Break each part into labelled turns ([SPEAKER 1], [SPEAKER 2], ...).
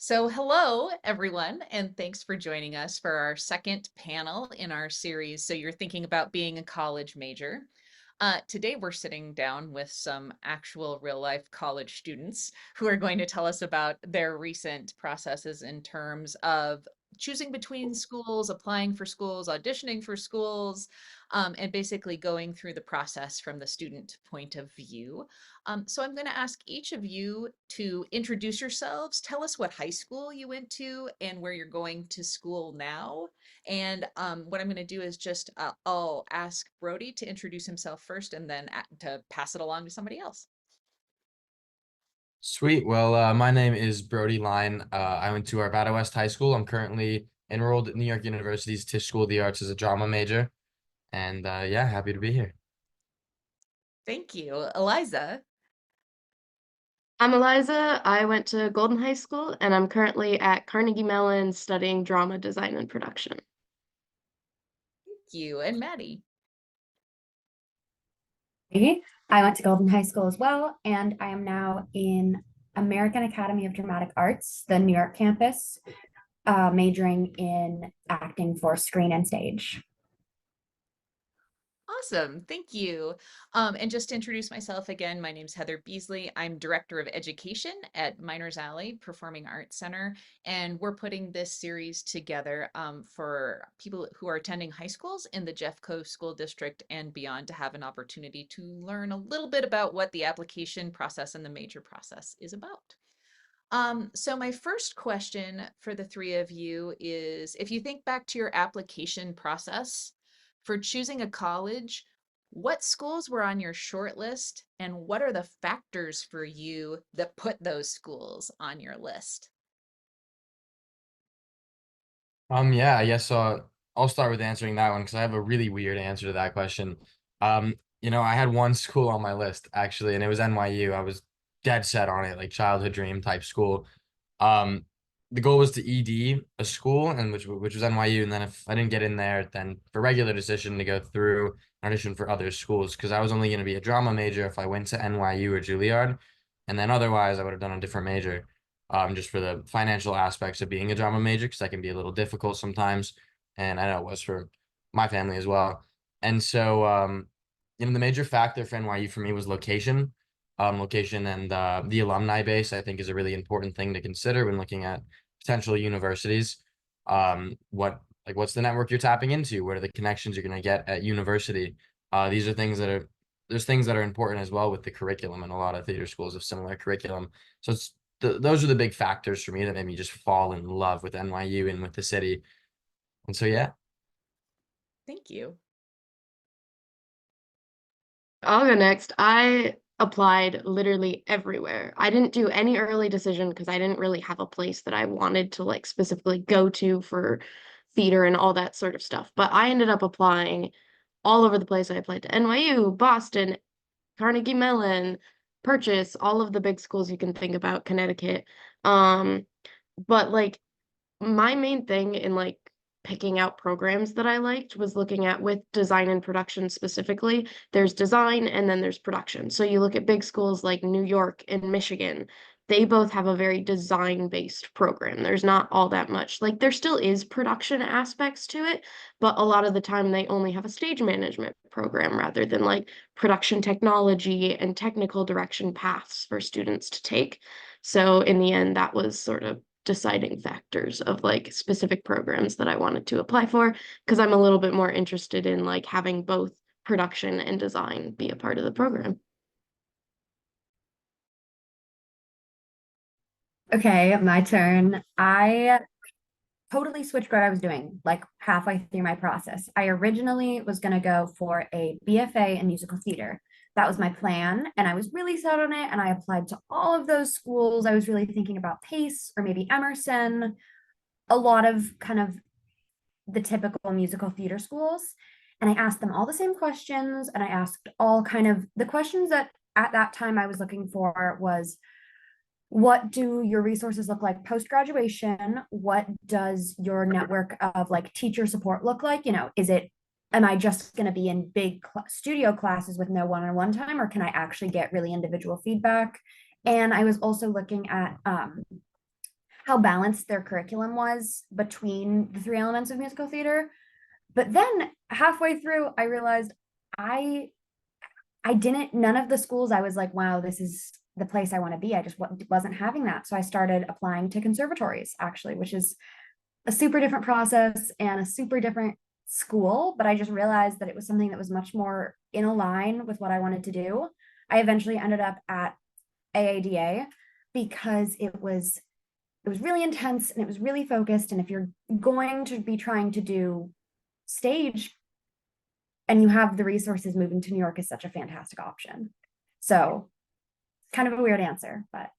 [SPEAKER 1] So, hello, everyone, and thanks for joining us for our second panel in our series. So, you're thinking about being a college major. Today, we're sitting down with some actual real life college students who are going to tell us about their recent processes in terms of choosing between schools, applying for schools, auditioning for schools, and basically going through the process from the student point of view. So I'm going to ask each of you to introduce yourselves. Tell us what high school you went to and where you're going to school now. And what I'm going to do is just I'll ask Brody to introduce himself first and then to pass it along to somebody else.
[SPEAKER 2] Sweet. Well, my name is Brody Line. I went to Arvada West High School. I'm currently enrolled at New York University's Tisch School of the Arts as a drama major. And yeah, happy to be here.
[SPEAKER 1] Thank you. Eliza.
[SPEAKER 3] I'm Eliza. I went to Golden High School and I'm currently at Carnegie Mellon studying drama design and production.
[SPEAKER 1] Thank you. And Maddie.
[SPEAKER 4] I went to Golden High School as well, and I am now in American Academy of Dramatic Arts, the New York campus, majoring in acting for screen and stage.
[SPEAKER 1] Awesome. Thank you. And just to introduce myself again, my name is Heather Beasley. I'm Director of Education at Miners Alley Performing Arts Center. And we're putting this series together for people who are attending high schools in the Jeffco School District and beyond to have an opportunity to learn a little bit about what the application process and the major process is about. So my first question for the three of you is, if you think back to your application process for choosing a college, what schools were on your short list and what are the factors for you that put those schools on your list?
[SPEAKER 2] Yeah, I guess I'll start with answering that one because I have a really weird answer to that question. I had one school on my list actually, and it was NYU. I was dead set on it, like childhood dream type school. Um, the goal was to ED a school, and which was NYU. And then if I didn't get in there, then for regular decision to go through audition for other schools because I was only going to be a drama major if I went to NYU or Juilliard, and then otherwise I would have done a different major. Just for the financial aspects of being a drama major, because that can be a little difficult sometimes. And I know it was for my family as well. And so, the major factor for NYU for me was location. Location and the alumni base, I think, is a really important thing to consider when looking at potential universities. What's the network you're tapping into? What are the connections you're going to get at university? These are things that are there's things that are important as well with the curriculum, and a lot of theater schools have similar curriculum. So those are the big factors for me that made me just fall in love with NYU and with the city. And so, yeah.
[SPEAKER 1] Thank you.
[SPEAKER 3] I'll go next. I applied literally everywhere. I didn't do any early decision because I didn't really have a place that I wanted to like specifically go to for theater and all that sort of stuff. But I ended up applying all over the place. I applied to NYU, Boston, Carnegie Mellon, Purchase, all of the big schools you can think about, Connecticut. Um, but like my main thing in like picking out programs that I liked was looking at with design and production specifically. There's design and then there's production. So you look at big schools like New York and Michigan, they both have a very design-based program. There's not all that much. Like there still is production aspects to it, but a lot of the time they only have a stage management program rather than like production technology and technical direction paths for students to take. So in the end, that was sort of deciding factors of like specific programs that I wanted to apply for because I'm a little bit more interested in like having both production and design be a part of the program.
[SPEAKER 4] Okay, my turn. I totally switched what I was doing like halfway through my process. I originally was going to go for a BFA in musical theater. That was my plan, and I was really set on it. And I applied to all of those schools. I was really thinking about Pace or maybe Emerson, a lot of kind of the typical musical theater schools. And I asked them all the same questions. And I asked all kind of the questions that at that time I was looking for was what do your resources look like post graduation? What does your network of like teacher support look like? Is it, am I just going to be in big studio classes with no one on one time, or can I actually get really individual feedback? And I was also looking at how balanced their curriculum was between the three elements of musical theater. But then halfway through, I realized I none of the schools I was like, wow, this is the place I want to be. I just wasn't having that. So I started applying to conservatories, actually, which is a super different process and a super different school. But I just realized that it was something that was much more in a line with what I wanted to do. I eventually ended up at AADA because it was really intense and it was really focused. And if you're going to be trying to do stage and you have the resources, moving to New York is such a fantastic option. So kind of a weird answer, but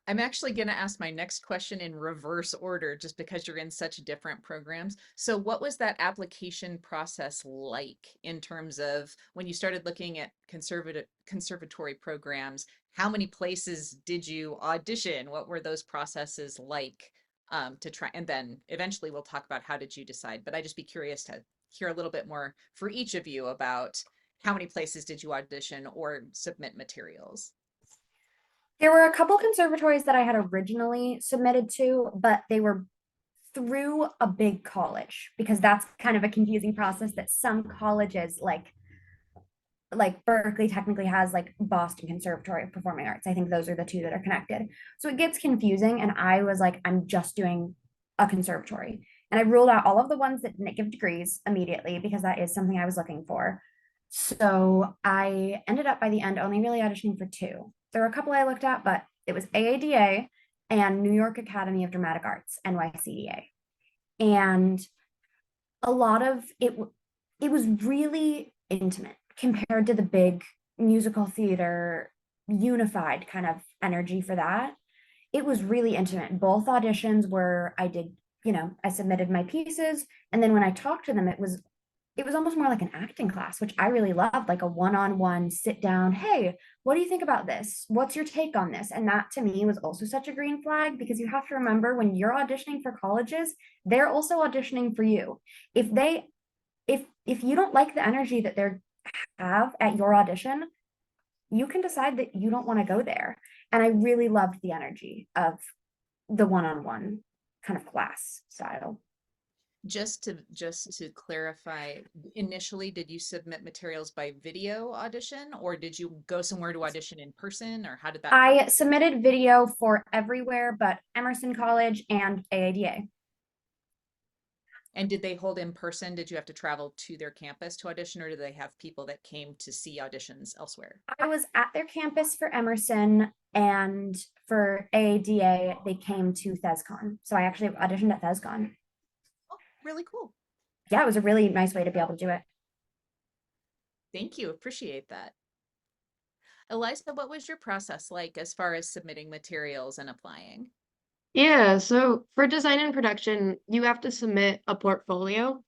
[SPEAKER 1] I'm actually going to ask my next question in reverse order just because you're in such different programs. So what was that application process like in terms of when you started looking at conservatory programs? How many places did you audition? What were those processes like to try? And then eventually we'll talk about how did you decide, but I'd just be curious to hear a little bit more for each of you about how many places did you audition or submit materials?
[SPEAKER 4] there were a couple conservatories that I had originally submitted to, but they were through a big college because that's kind of a confusing process that some colleges like Berkeley technically has like Boston Conservatory of Performing Arts. I think those are the two that are connected. So it gets confusing. And I was like, I'm just doing a conservatory. And I ruled out all of the ones that didn't give degrees immediately because that is something I was looking for. So I ended up by the end only really auditioning for two. There were a couple I looked at, but it was AADA and New York Academy of Dramatic Arts, NYCDA. And a lot of it was really intimate compared to the big musical theater unified kind of energy for that. It was really intimate. Both auditions were I did, I submitted my pieces, and then when I talked to them, it was almost more like an acting class, which I really loved, like a one-on-one sit down. Hey, what do you think about this? What's your take on this? And that to me was also such a green flag because you have to remember when you're auditioning for colleges, they're also auditioning for you. If you don't like the energy that they have at your audition, you can decide that you don't want to go there. And I really loved the energy of the one-on-one kind of class style.
[SPEAKER 1] Just to clarify, initially, did you submit materials by video audition or did you go somewhere to audition in person, or how did that work?
[SPEAKER 4] I submitted video for everywhere but Emerson College and AADA.
[SPEAKER 1] And did they hold in person? Did you have to travel to their campus to audition, or do they have people that came to see auditions elsewhere?
[SPEAKER 4] I was at their campus for Emerson, and for AADA, they came to ThesCon. So I actually auditioned at ThesCon.
[SPEAKER 1] Oh, really cool.
[SPEAKER 4] Yeah, it was a really nice way to be able to do it.
[SPEAKER 1] Thank you. Appreciate that. Eliza, what was your process like as far as submitting materials and applying?
[SPEAKER 3] Yeah, so for design and production, you have to submit a portfolio.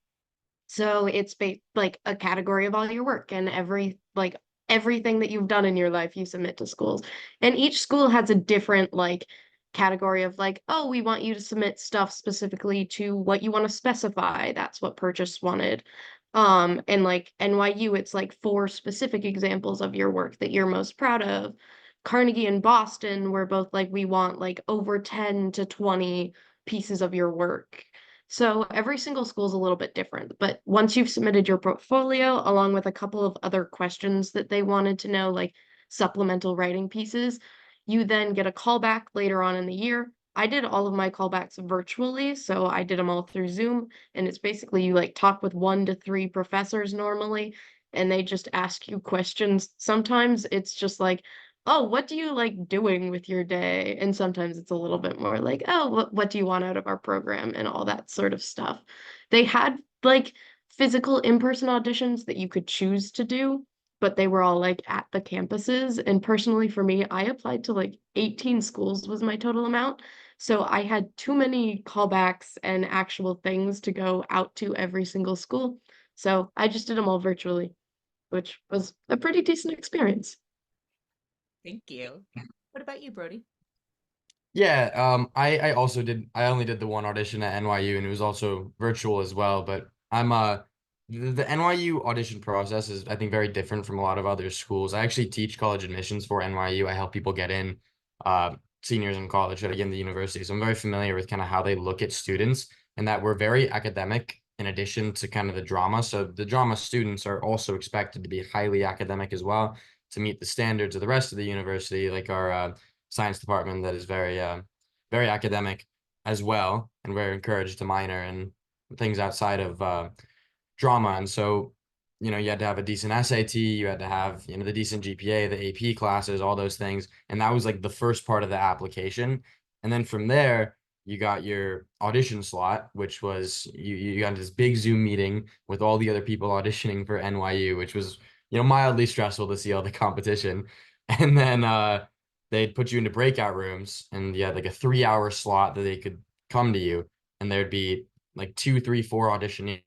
[SPEAKER 3] So it's like a category of all your work and everything that you've done in your life you submit to schools. And each school has a different like category of like, oh, we want you to submit stuff specifically to what you want to specify. That's what Purchase wanted. And like NYU, it's like 4 specific examples of your work that you're most proud of. Carnegie and Boston were both like, we want like over 10 to 20 pieces of your work. So every single school is a little bit different, but once you've submitted your portfolio along with a couple of other questions that they wanted to know, like supplemental writing pieces, you then get a callback later on in the year. I did all of my callbacks virtually, so I did them all through Zoom, and it's basically you like talk with 1 to 3 professors normally, and they just ask you questions. Sometimes it's just like, oh, what do you like doing with your day? And sometimes it's a little bit more like, oh, what do you want out of our program and all that sort of stuff. They had like physical in-person auditions that you could choose to do, but they were all like at the campuses. And personally for me, I applied to like 18 schools was my total amount. So I had too many callbacks and actual things to go out to every single school. So I just did them all virtually, which was a pretty decent experience.
[SPEAKER 1] Thank you. What about you, Brody?
[SPEAKER 2] Yeah, I only did the one audition at NYU and it was also virtual as well, but the NYU audition process is I think very different from a lot of other schools. I actually teach college admissions for NYU. I help people get in. seniors in college at again the university. So I'm very familiar with kind of how they look at students, and that we're very academic in addition to kind of the drama. So the drama students are also expected to be highly academic as well to meet the standards of the rest of the university, like our science department that is very academic as well, and we're encouraged to minor in things outside of drama. And so, you know, you had to have a decent SAT, you had to have, you know, the decent GPA, the AP classes, all those things. And that was like the first part of the application. And then from there, you got your audition slot, which was you got this big Zoom meeting with all the other people auditioning for NYU, which was, you know, mildly stressful to see all the competition. And then they'd put you into breakout rooms, and you had like a 3 hour slot that they could come to you, and there'd be like 2, 3, 4 auditioners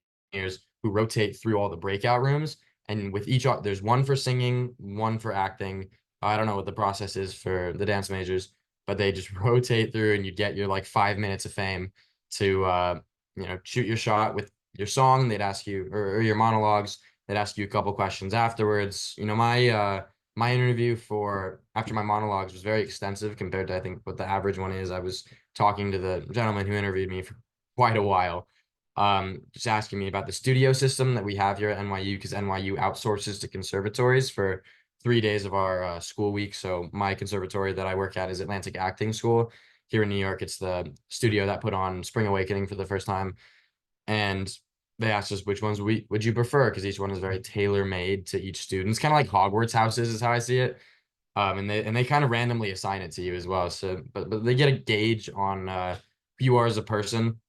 [SPEAKER 2] who rotate through all the breakout rooms. And with each, there's one for singing, one for acting. I don't know what the process is for the dance majors, but they just rotate through, and you get your like 5 minutes of fame to, you know, shoot your shot with your song. They'd ask you, or your monologues. They'd ask you a couple questions afterwards. You know, my interview for after my monologues was very extensive compared to I think what the average one is. I was talking to the gentleman who interviewed me for quite a while, just asking me about the studio system that we have here at NYU, because NYU outsources to conservatories for 3 days of our school week. So my conservatory that I work at is Atlantic Acting School here in New York. It's the studio that put on Spring Awakening for the first time. And they asked us which ones would you prefer, because each one is very tailor made to each student. It's kind of like Hogwarts houses is how I see it. And they kind of randomly assign it to you as well. So but they get a gauge on who you are as a person,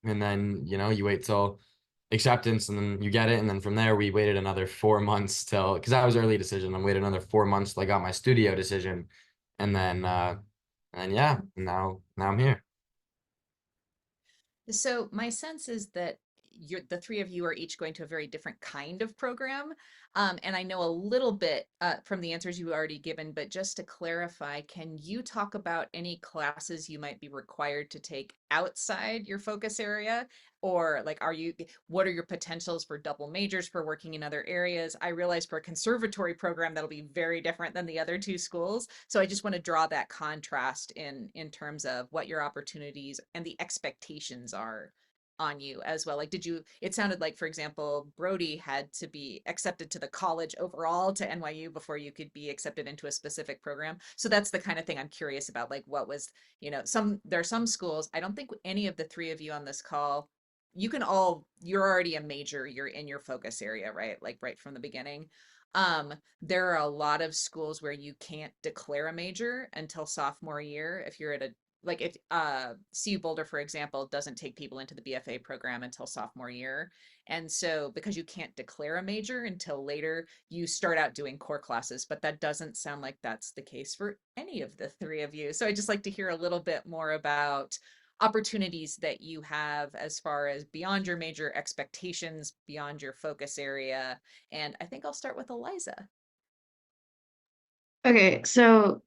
[SPEAKER 2] and then, you know, you wait till acceptance, and then you get it. And then from there, we waited another 4 months till, because that was early decision. I waited another 4 months till I got my studio decision. And then yeah, now I'm here.
[SPEAKER 1] So my sense is that the three of you are each going to a very different kind of program. And I know a little bit from the answers you've already given, but just to clarify, can you talk about any classes you might be required to take outside your focus area? Or like, what are your potentials for double majors for working in other areas? I realize for a conservatory program, that'll be very different than the other two schools. So I just want to draw that contrast in terms of what your opportunities and the expectations are on you as well. Like, it sounded like, for example, Brody had to be accepted to the college overall to NYU before you could be accepted into a specific program. So that's the kind of thing I'm curious about. Like, what was, you know, there are some schools, I don't think any of the three of you on this call, you're already a major, you're in your focus area, right? Like right from the beginning. There are a lot of schools where you can't declare a major until sophomore year. If you're at a like if CU Boulder, for example, doesn't take people into the BFA program until sophomore year. And so because you can't declare a major until later, you start out doing core classes, but that doesn't sound like that's the case for any of the three of you. So I'd just like to hear a little bit more about opportunities that you have as far as beyond your major, expectations beyond your focus area. And I think I'll start with Eliza.
[SPEAKER 3] Okay, so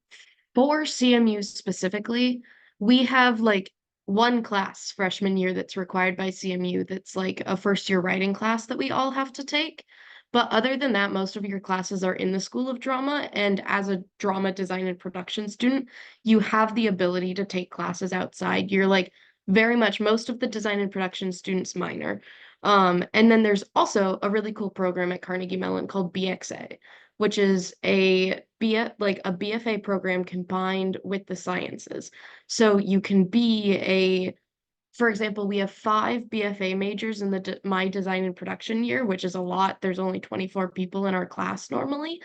[SPEAKER 3] for CMU specifically, we have like one class freshman year that's required by CMU that's like a first year writing class that we all have to take. But other than that, most of your classes are in the School of Drama. And as a drama design and production student, you have the ability to take classes outside. You're like very much most of the design and production students minor. And then there's also a really cool program at Carnegie Mellon called BXA, which is like a BFA program combined with the sciences. So you can be for example, we have 5 BFA majors in my design and production year, which is a lot. There's only 24 people in our class normally,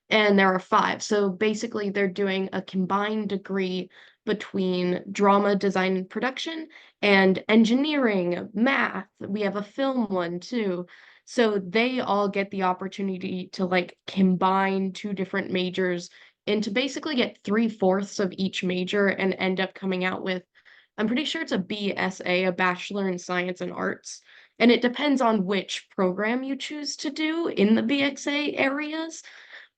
[SPEAKER 3] and there are 5. So basically, they're doing a combined degree between drama, design, and production, and engineering, math. We have a film one too. So they all get the opportunity to like combine 2 different majors and to basically get 3/4 of each major and end up coming out with, I'm pretty sure it's a BSA, a Bachelor in Science and Arts. And it depends on which program you choose to do in the BXA areas.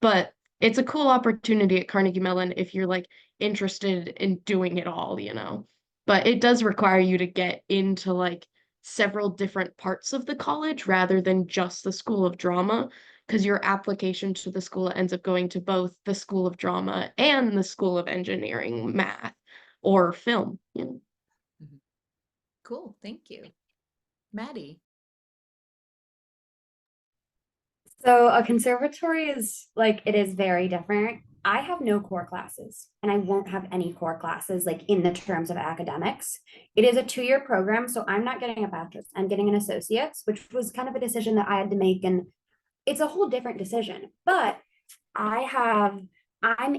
[SPEAKER 3] But it's a cool opportunity at Carnegie Mellon if you're like interested in doing it all, you know. But it does require you to get into like several different parts of the college rather than just the School of Drama. because your application to the school ends up going to both the School of Drama and the School of Engineering, Math, or Film. You know?
[SPEAKER 1] Cool. Thank you. Maddie.
[SPEAKER 4] So a conservatory is like, it is very different. I have no core classes and I won't have any core classes like in the terms of academics. It is a 2-year program, so I'm not getting a bachelor's, I'm getting an associate's, which was kind of a decision that I had to make. And it's a whole different decision, but I'm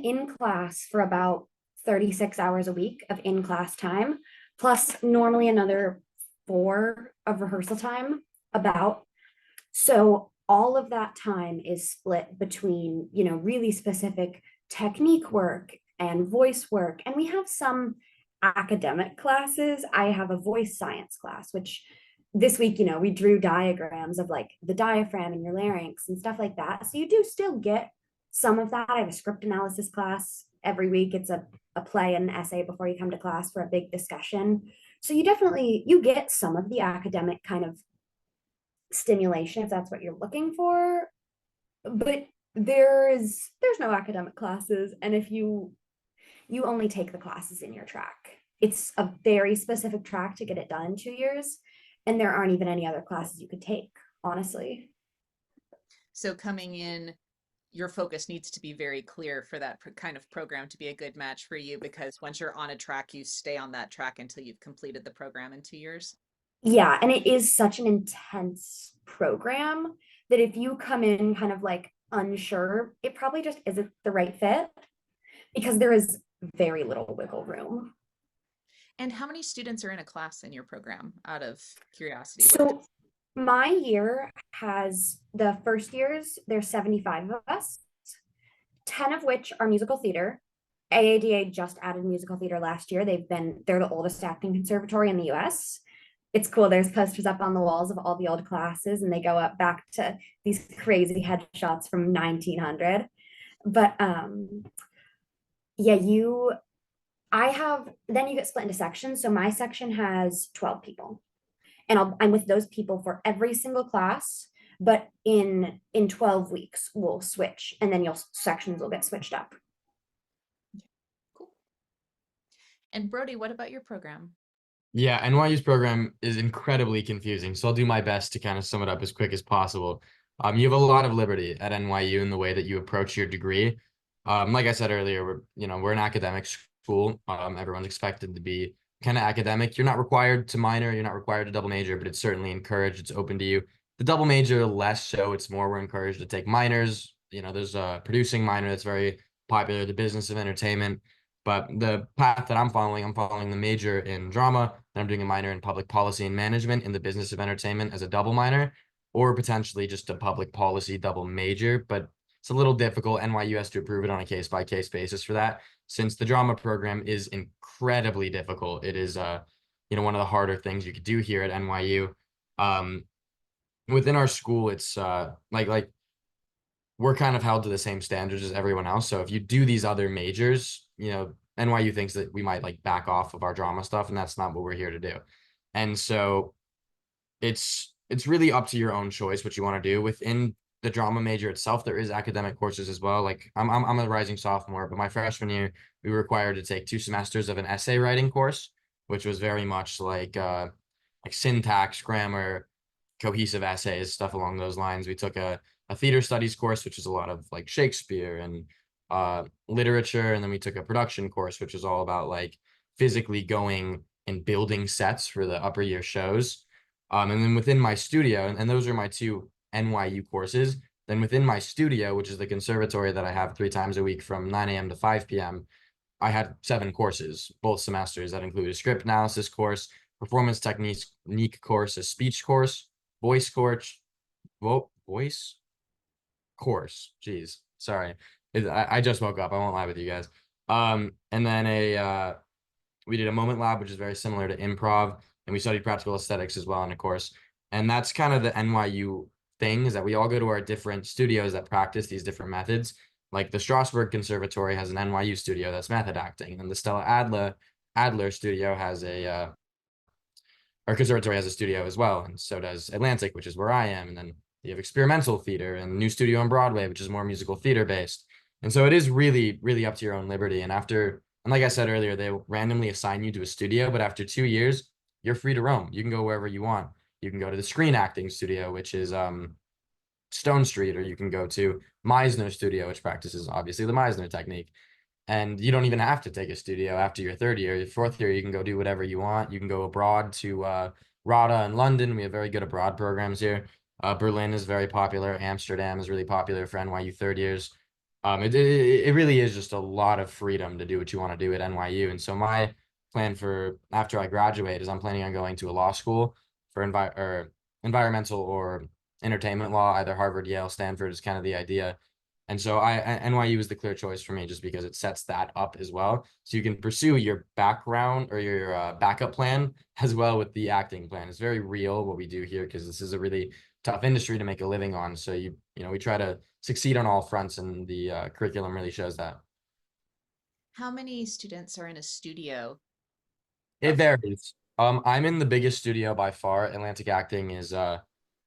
[SPEAKER 4] in class for about 36 hours a week of in-class time, plus normally another 4 of rehearsal time about. So all of that time is split between, you know, really specific technique work and voice work. And we have some academic classes. I have a voice science class, which this week, you know, we drew diagrams of like the diaphragm and your larynx and stuff like that. So you do still get some of that. I have a script analysis class every week. It's a play and an essay before you come to class for a big discussion. So you get some of the academic kind of stimulation if that's what you're looking for, but there's no academic classes. And if you only take the classes in your track, it's a very specific track to get it done in 2 years, and there aren't even any other classes you could take, honestly.
[SPEAKER 1] So coming in, your focus needs to be very clear for that kind of program to be a good match for you, because once you're on a track, you stay on that track until you've completed the program in 2 years.
[SPEAKER 4] Yeah, and it is such an intense program that if you come in kind of like unsure, it probably just isn't the right fit, because there is very little wiggle room.
[SPEAKER 1] And how many students are in a class in your program, out of curiosity?
[SPEAKER 4] So my year has, the first years, there's 75 of us, 10 of which are musical theater. AADA just added musical theater last year. They're the oldest acting conservatory in the US. It's cool. There's posters up on the walls of all the old classes, and they go up back to these crazy headshots from 1900. But yeah, then you get split into sections. So my section has 12 people, and I'm with those people for every single class. But in 12 weeks, we'll switch, and then your sections will get switched up.
[SPEAKER 1] Cool. And Brody, what about your program?
[SPEAKER 2] Yeah, NYU's program is incredibly confusing, so I'll do my best to kind of sum it up as quick as possible. You have a lot of liberty at NYU in the way that you approach your degree. Like I said earlier, we're an academic school. Everyone's expected to be kind of academic. You're not required to minor, you're not required to double major, but it's certainly encouraged. It's open to you. The double major, less so. It's more we're encouraged to take minors. There's a producing minor that's very popular, the business of entertainment. But the path that I'm following the major in drama, then I'm doing a minor in public policy and management in the business of entertainment as a double minor, or potentially just a public policy double major. But it's a little difficult. NYU has to approve it on a case-by-case basis for that, since the drama program is incredibly difficult. It is, one of the harder things you could do here at NYU. Within our school, it's like we're kind of held to the same standards as everyone else. So if you do these other majors, NYU thinks that we might like back off of our drama stuff, and that's not what we're here to do. And so it's really up to your own choice what you want to do. Within the drama major itself, there is academic courses as well. Like I'm a rising sophomore, but my freshman year, we were required to take 2 semesters of an essay writing course, which was very much like syntax, grammar, cohesive essays, stuff along those lines. We took a theater studies course, which is a lot of like Shakespeare and literature, and then we took a production course, which is all about like physically going and building sets for the upper year shows. And then within my studio, and those are my 2 NYU courses. Then within my studio, which is the conservatory that I have 3 times a week from 9 a.m. to 5 p.m., I had 7 courses, both semesters, that include a script analysis course, performance technique course, a speech course, voice course. Jeez, sorry. I just woke up. I won't lie with you guys. And then we did a moment lab, which is very similar to improv, and we studied practical aesthetics as well in a course. And that's kind of the NYU thing, is that we all go to our different studios that practice these different methods. Like the Strasberg Conservatory has an NYU studio that's method acting, and the Stella Adler studio has our conservatory has a studio as well, and so does Atlantic, which is where I am, and then you have experimental theater and New Studio on Broadway, which is more musical theater based. And so it is really, really up to your own liberty. And like I said earlier, they randomly assign you to a studio, but after 2 years, you're free to roam. You can go wherever you want. You can go to the Screen Acting Studio, which is Stone Street, or you can go to Meisner Studio, which practices obviously the Meisner technique. And you don't even have to take a studio after your third year. Your fourth year, you can go do whatever you want. You can go abroad to RADA in London. We have very good abroad programs here. Berlin is very popular. Amsterdam is really popular for NYU third years. It really is just a lot of freedom to do what you want to do at NYU. And so my plan for after I graduate is I'm planning on going to a law school for environmental or entertainment law, either Harvard, Yale, Stanford is kind of the idea. And so NYU is the clear choice for me just because it sets that up as well. So you can pursue your background or your backup plan as well with the acting plan. It's very real what we do here because this is a really tough industry to make a living on. So we try to succeed on all fronts, and the curriculum really shows that.
[SPEAKER 1] How many students are in a studio?
[SPEAKER 2] It varies. I'm in the biggest studio by far. Atlantic Acting is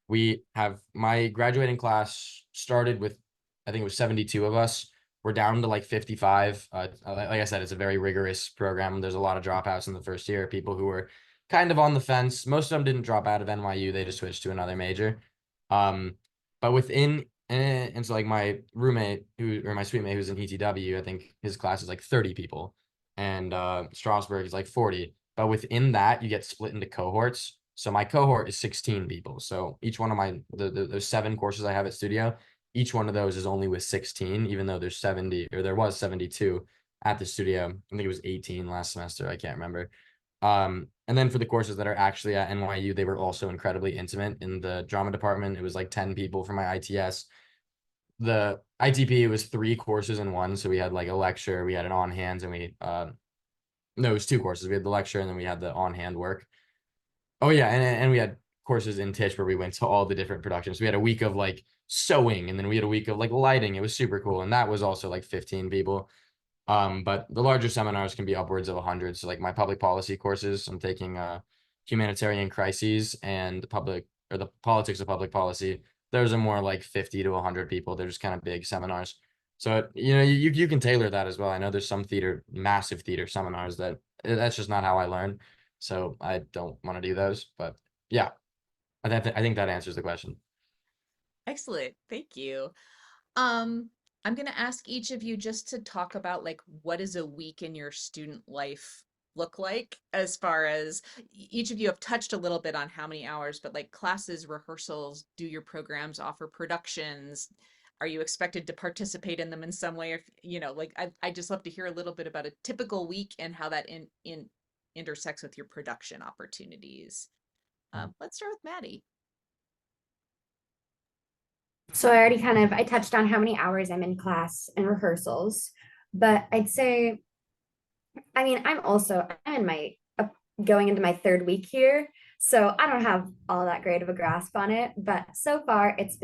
[SPEAKER 2] we have my graduating class started with, I think it was 72 of us. We're down to like 55. Like I said, it's a very rigorous program. There's a lot of dropouts in the first year, people who were kind of on the fence. Most of them didn't drop out of NYU. They just switched to another major. But within, and so like my roommate my suite mate who's in ETW, I think his class is like 30 people, and Strasbourg is like 40. But within that, you get split into cohorts. So my cohort is 16 people. So each one of those 7 courses I have at studio, each one of those is only with 16, even though there's 70, or there was 72 at the studio. I think it was 18 last semester. I can't remember. And then for the courses that are actually at NYU, they were also incredibly intimate. In the drama department, it was like 10 people for my ITS. The ITP was 3 courses in one. So we had like a lecture, we had an on hands, and no, it was 2 courses. We had the lecture and then we had the on hand work. Oh yeah, and we had courses in Tisch where we went to all the different productions. We had a week of like sewing, and then we had a week of like lighting. It was super cool, and that was also like 15 people. But the larger seminars can be upwards of 100. So like my public policy courses, I'm taking humanitarian crises and the politics of public policy. Those are more like 50 to 100 people. They're just kind of big seminars. So you can tailor that as well. I know there's some massive theater seminars that's just not how I learn. So I don't want to do those, but yeah, I think that answers the question.
[SPEAKER 1] Excellent. Thank you. I'm going to ask each of you just to talk about like what does a week in your student life look like, as far as each of you have touched a little bit on how many hours, but like classes, rehearsals, do your programs offer productions? Are you expected to participate in them in some way? If like I just love to hear a little bit about a typical week and how that intersects with your production opportunities. Let's start with Maddie.
[SPEAKER 4] So I already I touched on how many hours I'm in class and rehearsals, but I'd say, going into my 3rd week here, so I don't have all that great of a grasp on it, but so far it's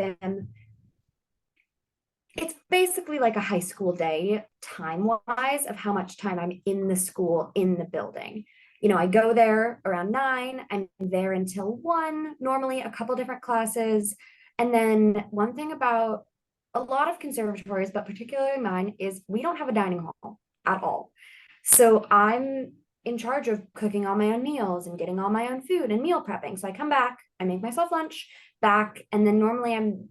[SPEAKER 4] basically like a high school day time-wise of how much time I'm in the school, in the building. I go there around 9, I'm there until 1, normally a couple different classes. And then one thing about a lot of conservatories, but particularly mine, is we don't have a dining hall at all. So I'm in charge of cooking all my own meals and getting all my own food and meal prepping. So I come back, I make myself lunch back, and then normally I'm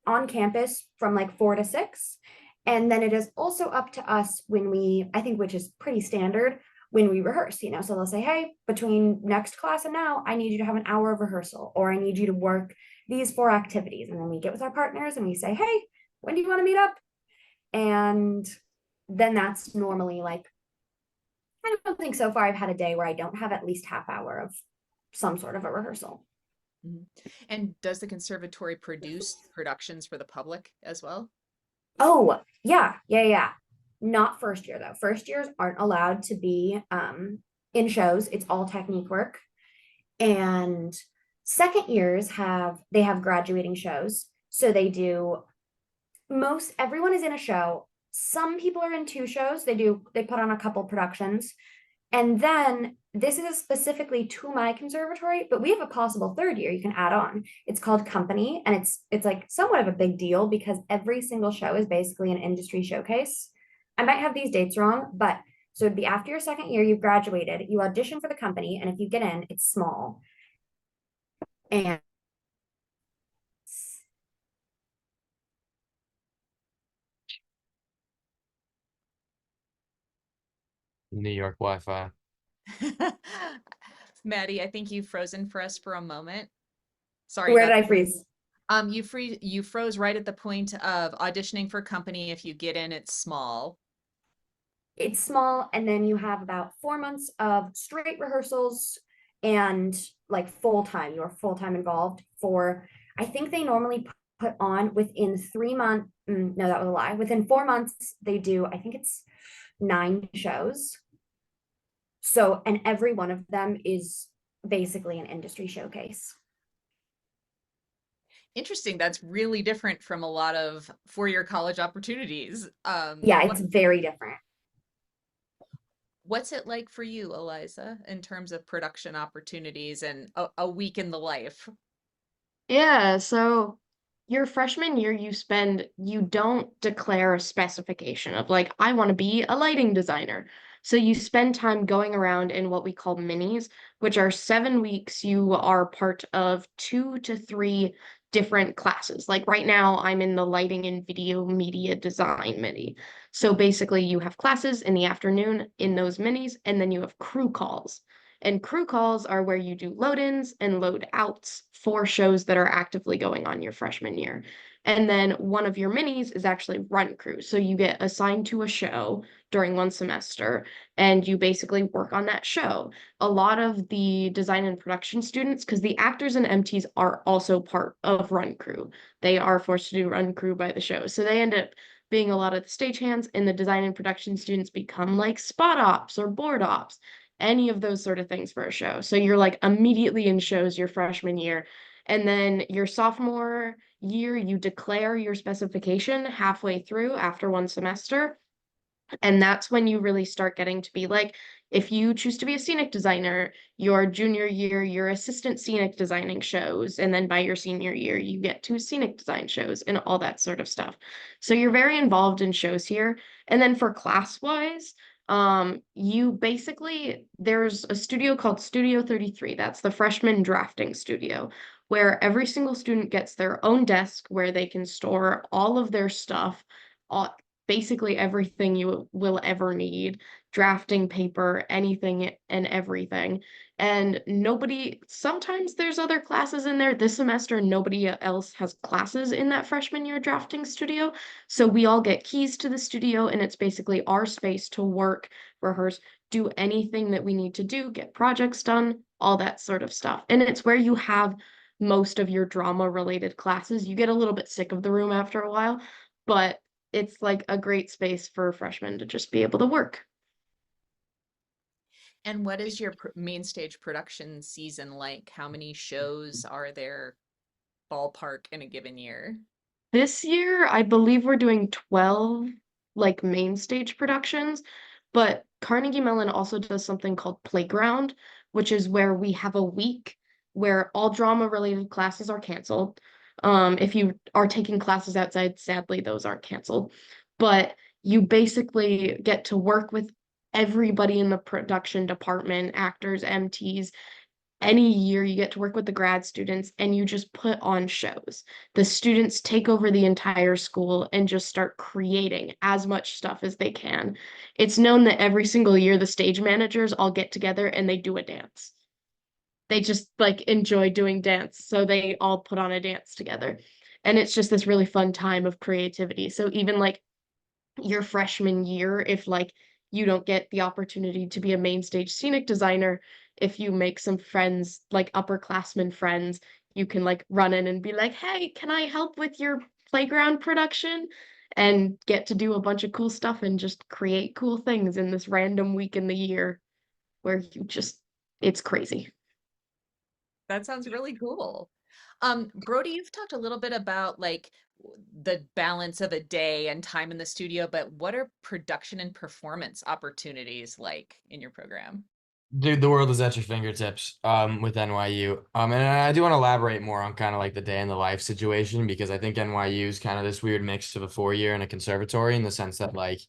[SPEAKER 4] on campus from like 4 to 6. And then it is also up to us which is pretty standard, when we rehearse, so they'll say, hey, between next class and now, I need you to have an hour of rehearsal, or I need you to work these 4 activities. And then we get with our partners and we say, hey, when do you want to meet up? And then that's normally like, I don't think so far I've had a day where I don't have at least half hour of some sort of a rehearsal.
[SPEAKER 1] Mm-hmm. And does the conservatory produce productions for the public as well?
[SPEAKER 4] Oh, yeah. Not first year though. First years aren't allowed to be in shows. It's all technique work. And second years have graduating shows. So they do, everyone is in a show. Some people are in 2 shows. They put on a couple productions. And then this is specifically to my conservatory, but we have a possible third year you can add on. It's called Company, and it's like somewhat of a big deal because every single show is basically an industry showcase. I might have these dates wrong, but so it'd be after your second year, you've graduated, you audition for the company, and if you get in, it's small. And
[SPEAKER 2] New York Wi-Fi.
[SPEAKER 1] Maddie, I think you've frozen for us for a moment. Sorry
[SPEAKER 4] where
[SPEAKER 1] about
[SPEAKER 4] did I freeze?
[SPEAKER 1] you froze right at the point of auditioning for company. If you get in, it's small.
[SPEAKER 4] It's small, and then you have about 4 months of straight rehearsals and like full time. You're full time involved for, I think they normally put on within 3 months. No, that was a lie. Within 4 months, they do, I think it's 9 shows. So, and every one of them is basically an industry showcase.
[SPEAKER 1] Interesting. That's really different from a lot of four-year college opportunities.
[SPEAKER 4] Yeah, it's very different.
[SPEAKER 1] What's it like for you, Eliza, in terms of production opportunities and a week in the life?
[SPEAKER 3] Yeah, so your freshman year, you don't declare a specification of like, I want to be a lighting designer. So you spend time going around in what we call minis, which are 7 weeks. You are part of 2 to 3 different classes. Like right now, I'm in the lighting and video media design mini. So basically, you have classes in the afternoon in those minis, and then you have crew calls. And crew calls are where you do load ins and load outs for shows that are actively going on your freshman year. And then one of your minis is actually run crew. So you get assigned to a show during one semester and you basically work on that show. A lot of the design and production students, because the actors and MTs are also part of run crew, they are forced to do run crew by the show. So they end up being a lot of the stagehands, and the design and production students become like spot ops or board ops, any of those sort of things for a show. So you're like immediately in shows your freshman year. And then your sophomore year, you declare your specification halfway through after one semester. And that's when you really start getting to be like, if you choose to be a scenic designer, your junior year, your assistant scenic designing shows. And then by your senior year, you get to scenic design shows and all that sort of stuff. So you're very involved in shows here. And then for class wise, you basically, there's a studio called Studio 33. That's the freshman drafting studio, where every single student gets their own desk where they can store all of their stuff, all, basically everything you will ever need, drafting paper, anything and everything. And nobody, sometimes there's other classes in there. This semester, nobody else has classes in that freshman year drafting studio. So we all get keys to the studio, and it's basically our space to work, rehearse, do anything that we need to do, get projects done, all that sort of stuff. And it's where you have most of your drama related classes. You get a little bit sick of the room after a while, but it's like a great space for freshmen to just be able to work.
[SPEAKER 1] And what is your main stage production season like? How many shows are there ballpark in a given year?
[SPEAKER 3] This year, I believe we're doing 12 like main stage productions, but Carnegie Mellon also does something called Playground, which is where we have a week where all drama related classes are canceled. If you are taking classes outside, sadly, those aren't canceled. But you basically get to work with everybody in the production department, actors, MTs, any year you get to work with the grad students and you just put on shows. The students take over the entire school and just start creating as much stuff as they can. It's known that every single year the stage managers all get together and they do a dance. They just like enjoy doing dance, so they all put on a dance together. And it's just this really fun time of creativity. So even like your freshman year, if like you don't get the opportunity to be a main stage scenic designer, if you make some friends, like upperclassmen friends, you can like run in and be like, hey, can I help with your playground production? And get to do a bunch of cool stuff and just create cool things in this random week in the year where you just, it's crazy.
[SPEAKER 1] That sounds really cool. Brody, you've talked a little bit about like the balance of a day and time in the studio, but what are production and performance opportunities like in your program?
[SPEAKER 2] Dude, the world is at your fingertips with NYU. And I do want to elaborate more on kind of like the day in the life situation because I think NYU is kind of this weird mix of a 4 year and a conservatory in the sense that like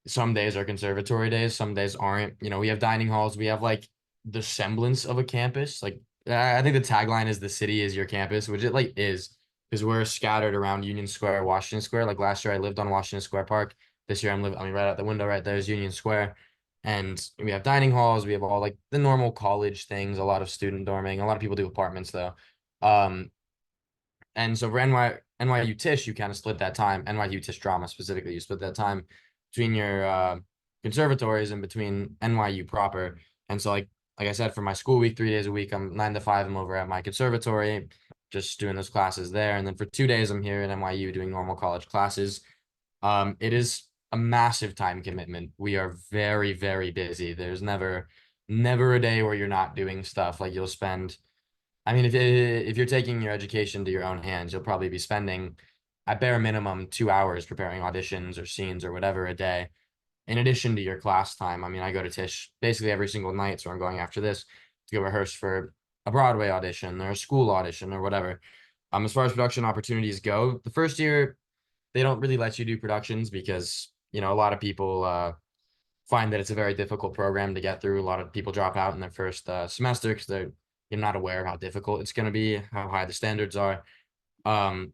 [SPEAKER 2] some days are conservatory days, some days aren't. You know, we have dining halls, we have like the semblance of a campus. Like I think the tagline is the city is your campus, which it like is because we're scattered around Union Square, Washington Square. Like last year I lived on Washington Square Park. This year I mean right out the window right there is Union Square. And we have dining halls, we have all like the normal college things, a lot of student dorming, a lot of people do apartments though. Um, and so for NYU Tisch, you kind of split that time, NYU Tisch drama specifically, you split that time between your conservatories and between NYU proper. And so like I said, for my school week, 3 days a week, I'm 9 to 5, I'm over at my conservatory, just doing those classes there. And then for 2 days, I'm here at NYU doing normal college classes. It is a massive time commitment. We are very, very busy. There's never a day where you're not doing stuff. Like you'll spend I mean, if you're taking your education to your own hands, you'll probably be spending at bare minimum 2 hours preparing auditions or scenes or whatever a day, in addition to your class time. I mean, I go to Tisch basically every single night, so I'm going after this to go rehearse for a Broadway audition or a school audition or whatever. As far as production opportunities go, the first year they don't really let you do productions because a lot of people find that it's a very difficult program to get through. A lot of people drop out in their first semester because you're not aware of how difficult it's going to be, how high the standards are. Um,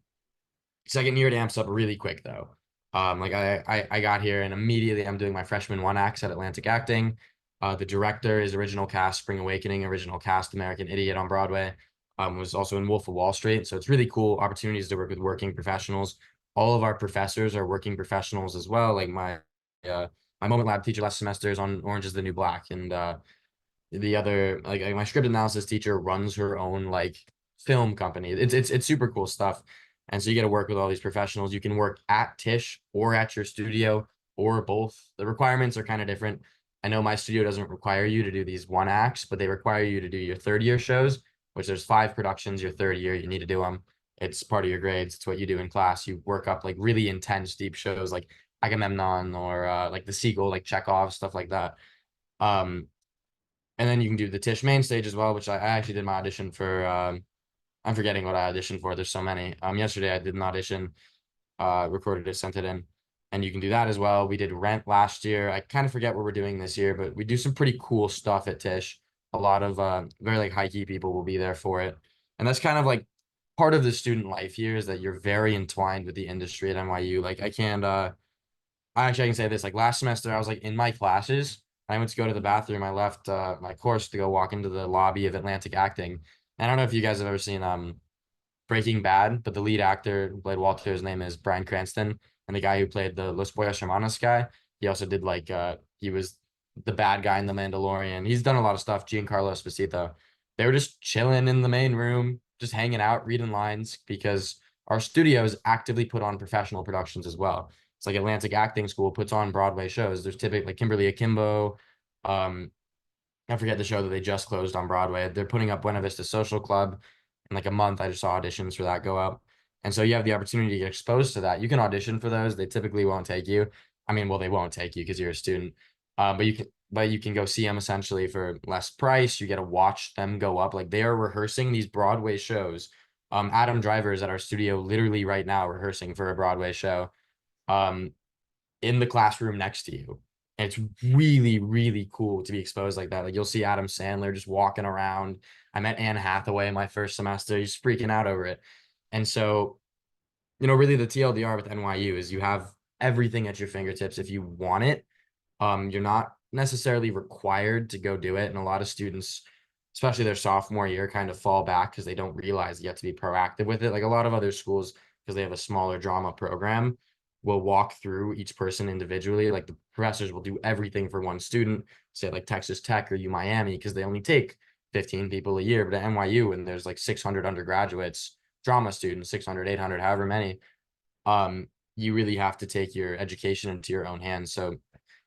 [SPEAKER 2] Second year it amps up really quick though. Like I got here and immediately I'm doing my freshman one acts at Atlantic Acting. The director is original cast Spring Awakening, original cast American Idiot on Broadway. Was also in Wolf of Wall Street. So it's really cool opportunities to work with working professionals. All of our professors are working professionals as well. Like my Moment Lab teacher last semester is on Orange is the New Black, and the other like my script analysis teacher runs her own like film company. It's super cool stuff. And so you get to work with all these professionals. You can work at Tisch or at your studio or both. The requirements are kind of different. I know my studio doesn't require you to do these one acts, but they require you to do your third year shows, which there's 5 productions your third year. You need to do them. It's part of your grades. It's what you do in class. You work up like really intense, deep shows like Agamemnon or like The Seagull, like Chekhov, stuff like that. Um, and then you can do the Tisch main stage as well, which I actually did my audition for. I'm forgetting what I auditioned for. There's so many. Yesterday I did an audition, recorded it, sent it in, and you can do that as well. We did Rent last year. I kind of forget what we're doing this year, but we do some pretty cool stuff at Tisch. A lot of very like high key people will be there for it, and that's kind of like part of the student life here is that you're very entwined with the industry at NYU. Like I can't. I can say this. Like last semester, I was like in my classes. I went to go to the bathroom. I left my course to go walk into the lobby of Atlantic Acting. I don't know if you guys have ever seen Breaking Bad, but the lead actor who played Walter, his name is Bryan Cranston, and the guy who played the Los Pollos Hermanos guy, he also did like he was the bad guy in The Mandalorian. He's done a lot of stuff. Giancarlo Esposito. They were just chilling in the main room, just hanging out, reading lines because our studios actively put on professional productions as well. It's like Atlantic Acting School puts on Broadway shows. There's typically like Kimberly Akimbo. I forget the show that they just closed on Broadway. They're putting up Buena Vista Social Club in like a month. I just saw auditions for that go up. And so you have the opportunity to get exposed to that. You can audition for those. They typically won't take you. I mean, well, they won't take you because you're a student. But you can go see them essentially for less price. You get to watch them go up. Like they are rehearsing these Broadway shows. Adam Driver is at our studio literally right now rehearsing for a Broadway show. In the classroom next to you. And it's really, really cool to be exposed like that. Like you'll see Adam Sandler just walking around. I met Anne Hathaway in my first semester. He's freaking out over it. And so, really the TLDR with NYU is you have everything at your fingertips if you want it. You're not necessarily required to go do it. And a lot of students, especially their sophomore year, kind of fall back because they don't realize you have to be proactive with it. Like a lot of other schools, because they have a smaller drama program, will walk through each person individually. Like the professors will do everything for one student, say like Texas Tech or U Miami, because they only take 15 people a year. But at NYU, and there's like 600 undergraduates, drama students, 600, 800, however many, you really have to take your education into your own hands. So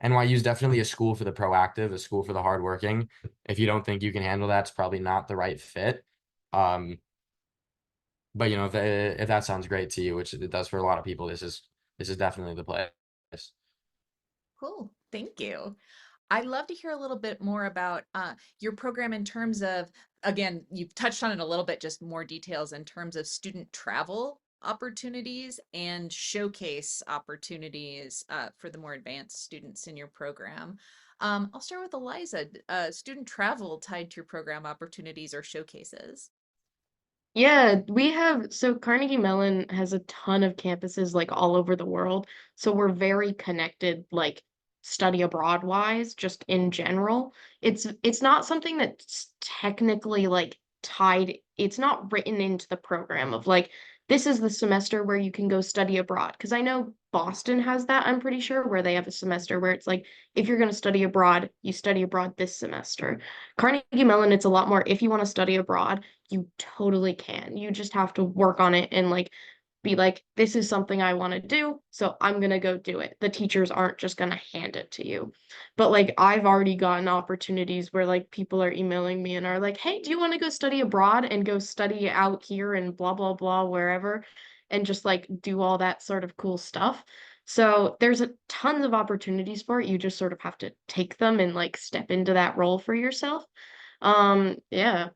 [SPEAKER 2] NYU is definitely a school for the proactive, a school for the hardworking. If you don't think you can handle that, it's probably not the right fit. But if that sounds great to you, which it does for a lot of people, this is definitely the place.
[SPEAKER 1] Cool. Thank you. I'd love to hear a little bit more about your program in terms of, again, you've touched on it a little bit, just more details in terms of student travel opportunities and showcase opportunities for the more advanced students in your program. I'll start with Eliza. Student travel tied to your program opportunities or showcases.
[SPEAKER 3] Yeah, we have so Carnegie Mellon has a ton of campuses like all over the world. So we're very connected, like study abroad wise, just in general. It's not something that's technically like tied, it's not written into the program of like this is the semester where you can go study abroad. Because I know Boston has that, I'm pretty sure, where they have a semester where it's like if you're going to study abroad, you study abroad this semester. Carnegie Mellon, it's a lot more if you want to study abroad you totally can. You just have to work on it and like be like, this is something I want to do, so I'm gonna go do it. The teachers aren't just gonna hand it to you. But like I've already gotten opportunities where like people are emailing me and are like, hey, do you want to go study abroad and go study out here and blah blah blah wherever and just like do all that sort of cool stuff. So there's a tons of opportunities for it. You just sort of have to take them and like step into that role for yourself. Yeah.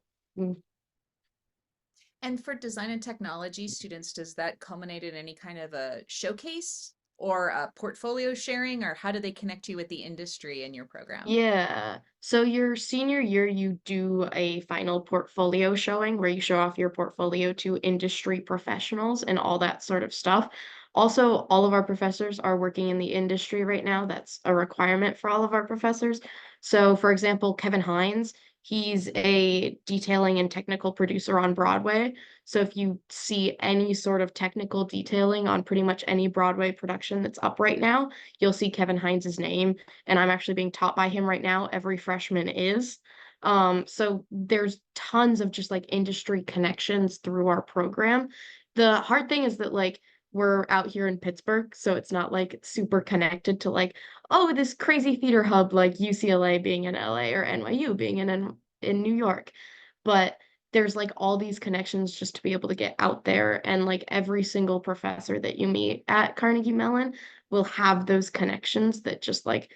[SPEAKER 1] And for design and technology students, does that culminate in any kind of a showcase or a portfolio sharing, or how do they connect you with the industry in your program?
[SPEAKER 3] Yeah. So your senior year, you do a final portfolio showing where you show off your portfolio to industry professionals and all that sort of stuff. Also, all of our professors are working in the industry right now. That's a requirement for all of our professors. So, for example, Kevin Hines, he's a detailing and technical producer on Broadway. So if you see any sort of technical detailing on pretty much any Broadway production that's up right now, you'll see Kevin Hines's name and I'm actually being taught by him right now. Every freshman is. So there's tons of just like industry connections through our program. The hard thing is that like we're out here in Pittsburgh, so it's not like super connected to like, oh, this crazy theater hub like UCLA being in LA or NYU being in New York. But there's like all these connections just to be able to get out there and like every single professor that you meet at Carnegie Mellon will have those connections that just like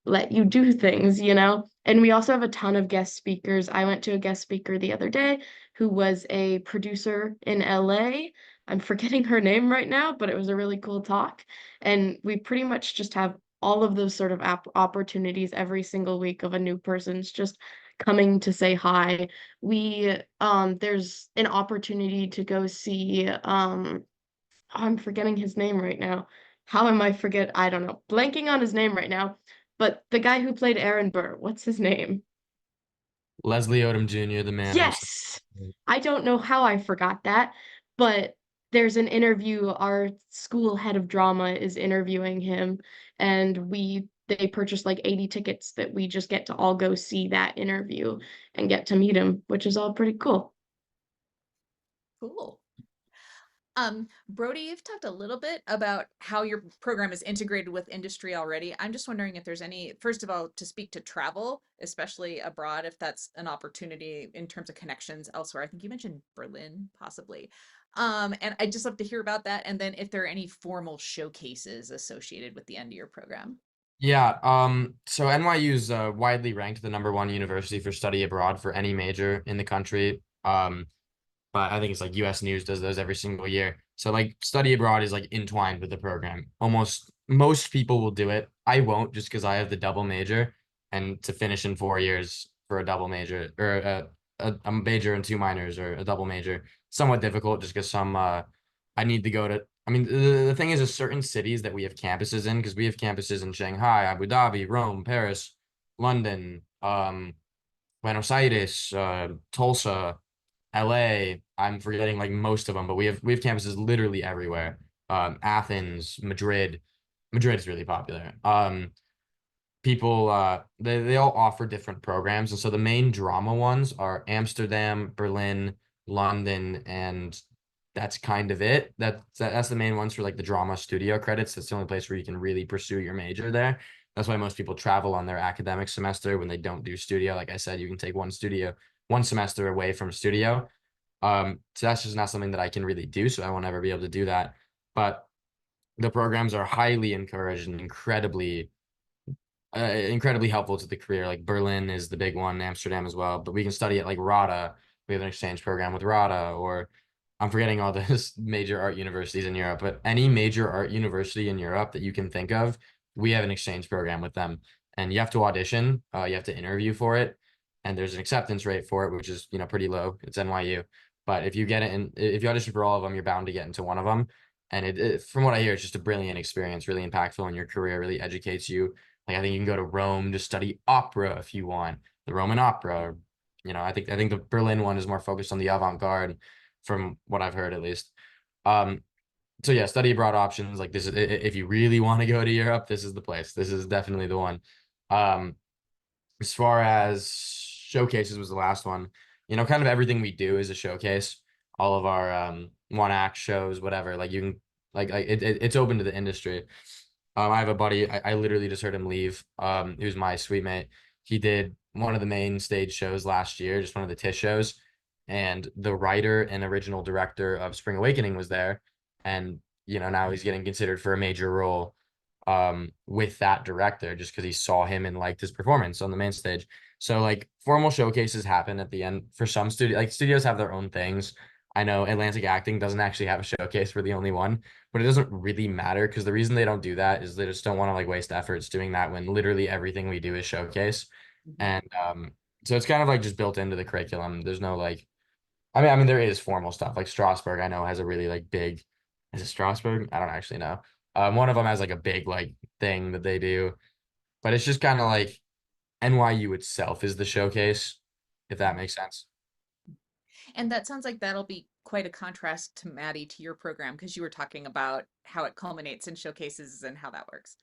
[SPEAKER 3] let you do things, you know? And we also have a ton of guest speakers. I went to a guest speaker the other day who was a producer in LA. I'm forgetting her name right now, but it was a really cool talk. And we pretty much just have all of those sort of opportunities every single week of a new person's just coming to say hi. We there's an opportunity to go see I'm forgetting his name right now. How am I forget? I don't know. Blanking on his name right now. But the guy who played Aaron Burr, what's his name?
[SPEAKER 2] Leslie Odom Jr., the man himself.
[SPEAKER 3] Yes. I don't know how I forgot that, but there's an interview. Our school head of drama is interviewing him, and they purchased like 80 tickets that we just get to all go see that interview and get to meet him, which is all pretty cool.
[SPEAKER 1] Cool. Brody, you've talked a little bit about how your program is integrated with industry already. I'm just wondering if there's any, first of all, to speak to travel, especially abroad, if that's an opportunity in terms of connections elsewhere. I think you mentioned Berlin, possibly. And I'd just love to hear about that. And then if there are any formal showcases associated with the end of your program.
[SPEAKER 2] Yeah, so NYU is widely ranked the #1 university for study abroad for any major in the country. But I think it's like US News does those every single year. So like study abroad is like entwined with the program. Almost most people will do it. I won't just because I have the double major, and to finish in 4 years for a double major or a major and 2 minors or a double major, somewhat difficult just because I need to go to. I mean, the thing is, certain cities that we have campuses in, because we have campuses in Shanghai, Abu Dhabi, Rome, Paris, London, Buenos Aires, Tulsa, LA. I'm forgetting like most of them, but we have campuses literally everywhere. Athens, Madrid. Madrid is really popular. People they all offer different programs, and so the main drama ones are Amsterdam, Berlin, London, and that's kind of it. That's the main ones for like the drama studio credits. That's the only place where you can really pursue your major there. That's why most people travel on their academic semester when they don't do studio. Like I said, you can take one semester away from studio. So that's just not something that I can really do. So I won't ever be able to do that. But the programs are highly encouraged and incredibly incredibly helpful to the career. Like Berlin is the big one, Amsterdam as well. But we can study at like RADA. We have an exchange program with RADA, or I'm forgetting all the major art universities in Europe. But any major art university in Europe that you can think of, we have an exchange program with them. And you have to audition. You have to interview for it, and there's an acceptance rate for it, which is pretty low. It's NYU. But if you get it in, if you audition for all of them, you're bound to get into one of them. And from what I hear, it's just a brilliant experience, really impactful in your career, really educates you. Like I think you can go to Rome to study opera if you want, the Roman opera. I think the Berlin one is more focused on the avant-garde, from what I've heard at least. Um, so yeah, study abroad options like this is if you really want to go to Europe, this is the place. This is definitely the one. Um, as far as showcases was the last one, kind of everything we do is a showcase. All of our one act shows, whatever. Like you can it's open to the industry. I have a buddy, I literally just heard him leave. Who's my suite mate. He did one of the main stage shows last year, just one of the Tisch shows. And the writer and original director of Spring Awakening was there. And, now he's getting considered for a major role with that director just because he saw him and liked his performance on the main stage. So like formal showcases happen at the end for some studios have their own things. I know Atlantic Acting doesn't actually have a showcase. We're the only one, but it doesn't really matter because the reason they don't do that is they just don't want to like waste efforts doing that when literally everything we do is showcase. And so it's kind of like just built into the curriculum. There's no like, I mean there is formal stuff like Strasbourg. I know has a really like big. Is it Strasbourg? I don't actually know. One of them has like a big like thing that they do, but it's just kind of like NYU itself is the showcase, if that makes sense.
[SPEAKER 1] And that sounds like that'll be quite a contrast to Maddie, to your program, because you were talking about how it culminates in showcases and how that works.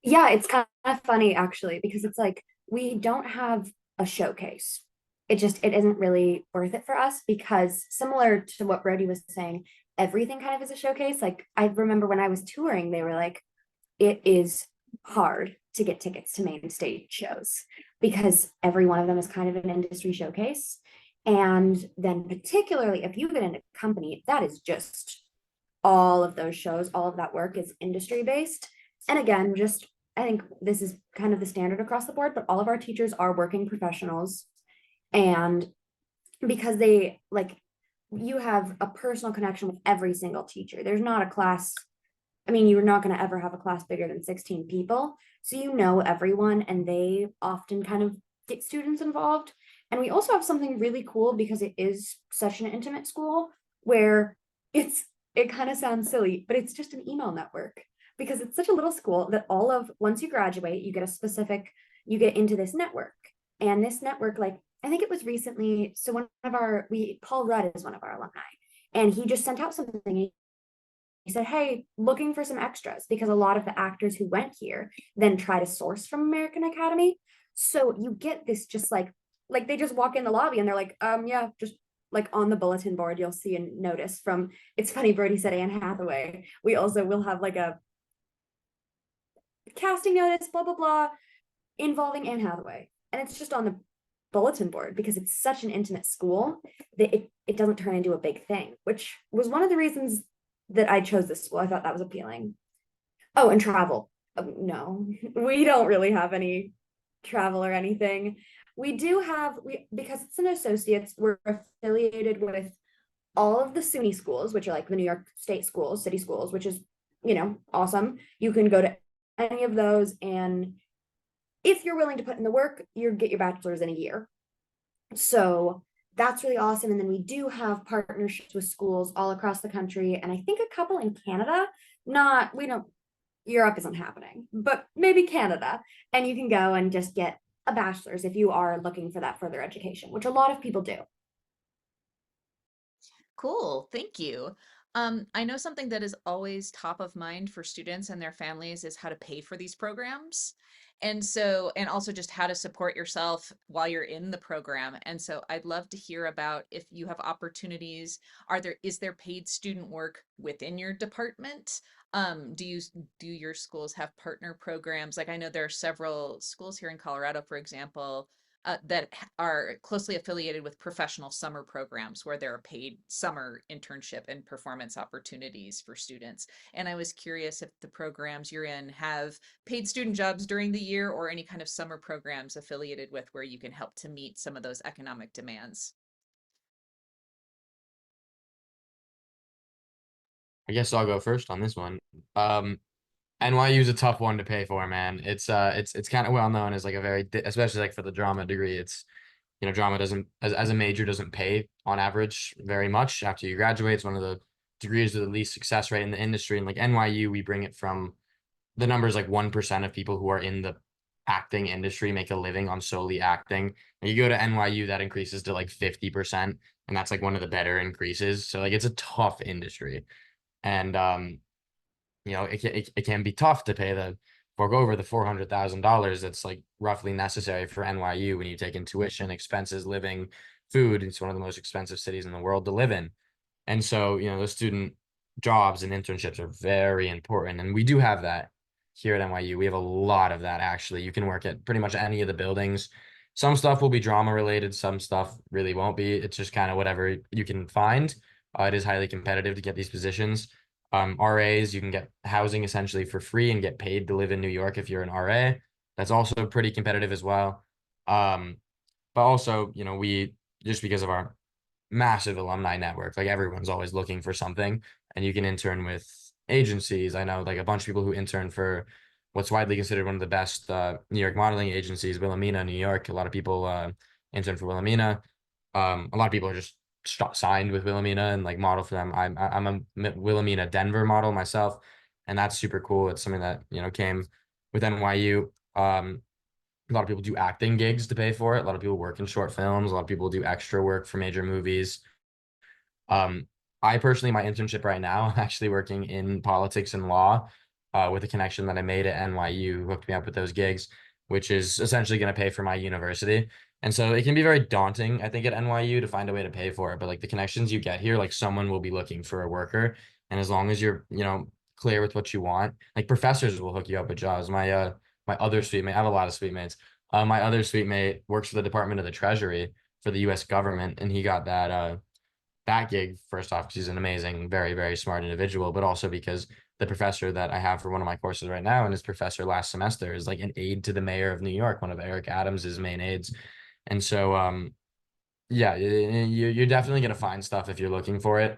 [SPEAKER 4] Yeah, it's kind of funny actually, because it's like we don't have a showcase. It isn't really worth it for us because similar to what Brody was saying, everything kind of is a showcase. Like I remember when I was touring, they were like, it is hard to get tickets to main stage shows because every one of them is kind of an industry showcase. And then particularly if you get into company, that is just all of those shows, all of that work is industry based. And again, just I think this is kind of the standard across the board, but all of our teachers are working professionals. And because they like, you have a personal connection with every single teacher. There's not a class. I mean, you're not going to ever have a class bigger than 16 people. So you know everyone, and they often kind of get students involved. And we also have something really cool because it is such an intimate school where it kind of sounds silly, but it's just an email network because it's such a little school that once you graduate, you get into this network. And this network, like, I think it was recently, so Paul Rudd is one of our alumni, and he just sent out something. He said, hey, looking for some extras because a lot of the actors who went here then try to source from American Academy. So you get this just like they just walk in the lobby and they're like, yeah, just like on the bulletin board, you'll see a notice from, it's funny, Brody said Anne Hathaway. We also will have like a casting notice, blah, blah, blah, involving Anne Hathaway. And it's just on the bulletin board because it's such an intimate school that it doesn't turn into a big thing, which was one of the reasons that I chose this school. I thought that was appealing. Oh, and travel. No, we don't really have any travel or anything. We do have, because it's an associates, we're affiliated with all of the SUNY schools, which are like the New York State schools, city schools, which is, awesome. You can go to any of those. And if you're willing to put in the work, you get your bachelor's in a year. So that's really awesome. And then we do have partnerships with schools all across the country. And I think a couple in Canada, Europe isn't happening, but maybe Canada. And you can go and just get a bachelor's if you are looking for that further education, which a lot of people do.
[SPEAKER 1] Cool, thank you. I know something that is always top of mind for students and their families is how to pay for these programs. And also just how to support yourself while you're in the program. And so I'd love to hear about if you have opportunities. Is there paid student work within your department? Do your schools have partner programs? Like I know there are several schools here in Colorado, for example, that are closely affiliated with professional summer programs where there are paid summer internship and performance opportunities for students. And I was curious if the programs you're in have paid student jobs during the year or any kind of summer programs affiliated with where you can help to meet some of those economic demands.
[SPEAKER 2] I guess I'll go first on this one. NYU is a tough one to pay for, man. It's kind of well known as like a very, especially like for the drama degree. It's, you know, drama doesn't as a major doesn't pay on average very much after you graduate. It's one of the degrees with the least success rate in the industry. And like NYU, we bring it from the numbers like 1% of people who are in the acting industry make a living on solely acting. And you go to NYU, that increases to like 50%, and that's like one of the better increases. So like it's a tough industry, and you know, it can be tough to pay the fork over the $400,000 that's like roughly necessary for NYU when you take in tuition, expenses, living, food. It's one of the most expensive cities in the world to live in. And so, you know, those student jobs and internships are very important. And we do have that here at NYU. We have a lot of that actually. You can work at pretty much any of the buildings. Some stuff will be drama related, some stuff really won't be. It's just kind of whatever you can find. It is highly competitive to get these positions. RAs, you can get housing essentially for free and get paid to live in New York if you're an RA. That's also pretty competitive as well. But also, you know, we just because of our massive alumni network, like everyone's always looking for something, and you can intern with agencies. I know like a bunch of people who intern for what's widely considered one of the best New York modeling agencies, Wilhelmina, New York. A lot of people intern for Wilhelmina. A lot of people are just signed with Wilhelmina and like model for them. I'm a Wilhelmina Denver model myself, and that's super cool. It's something that, you know, came with NYU. A lot of people do acting gigs to pay for it. A lot of people work in short films. A lot of people do extra work for major movies. I personally, my internship right now, I'm actually working in politics and law with a connection that I made at NYU who hooked me up with those gigs, which is essentially going to pay for my university. And so it can be very daunting, I think, at NYU to find a way to pay for it. But like the connections you get here, like someone will be looking for a worker. And as long as you're, you know, clear with what you want, like professors will hook you up with jobs. My other suite mate, I have a lot of suite mates. My other suite mate works for the Department of the Treasury for the US government, and he got that gig first off because he's an amazing, very, very smart individual, but also because the professor that I have for one of my courses right now and his professor last semester is like an aide to the mayor of New York, one of Eric Adams's main aides. And so yeah, you're definitely gonna find stuff if you're looking for it.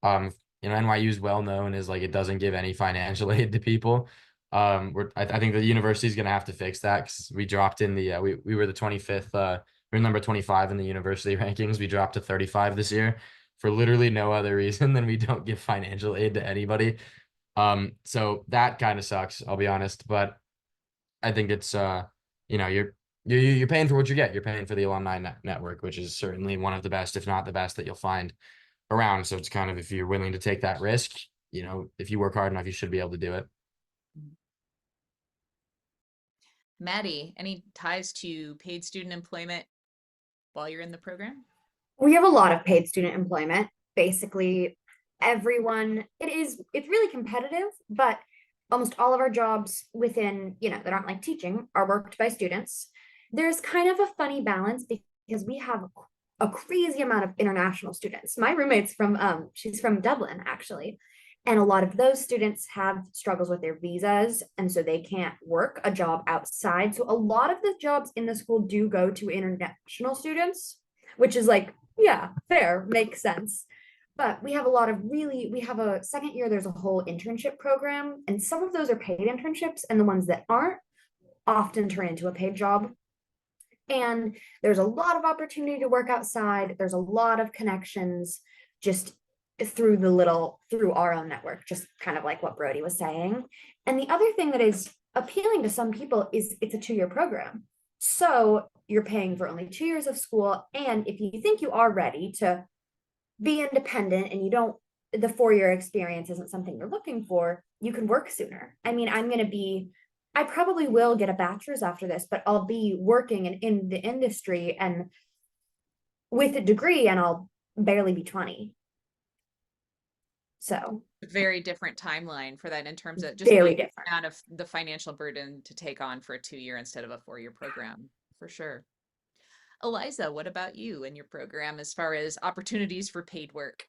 [SPEAKER 2] You know, NYU is well known as like it doesn't give any financial aid to people. I think the university is gonna have to fix that because we dropped in the we were the 25th we we're number 25 in the university rankings. We dropped to 35 this year for literally no other reason than we don't give financial aid to anybody. So that kind of sucks, I'll be honest, but I think it's you know, you're paying for what you get. You're paying for the alumni network, which is certainly one of the best, if not the best, that you'll find around. So it's kind of if you're willing to take that risk, you know, if you work hard enough, you should be able to do it.
[SPEAKER 1] Maddie, any ties to paid student employment while you're in the program?
[SPEAKER 4] We have a lot of paid student employment. Basically, everyone, it's really competitive, but almost all of our jobs within, you know, that aren't like teaching are worked by students. There's kind of a funny balance because we have a crazy amount of international students. My roommate's from she's from Dublin actually. And a lot of those students have struggles with their visas, and so they can't work a job outside. So a lot of the jobs in the school do go to international students, which is like, yeah, fair, makes sense. But we have we have a second year, there's a whole internship program, and some of those are paid internships, and the ones that aren't often turn into a paid job. And there's a lot of opportunity to work outside. There's a lot of connections just through our own network, just kind of like what Brody was saying. And the other thing that is appealing to some people is it's a 2-year program. So you're paying for only 2 years of school. And if you think you are ready to be independent and you don't, the 4-year experience isn't something you're looking for, you can work sooner. I mean, I probably will get a bachelor's after this, but I'll be working in the industry and with a degree, and I'll barely be 20. So
[SPEAKER 1] Very different timeline for that in terms of just
[SPEAKER 4] very
[SPEAKER 1] the
[SPEAKER 4] different.
[SPEAKER 1] amount of the financial burden to take on for a 2-year instead of a 4-year program, for sure. Eliza, what about you and your program as far as opportunities for paid work?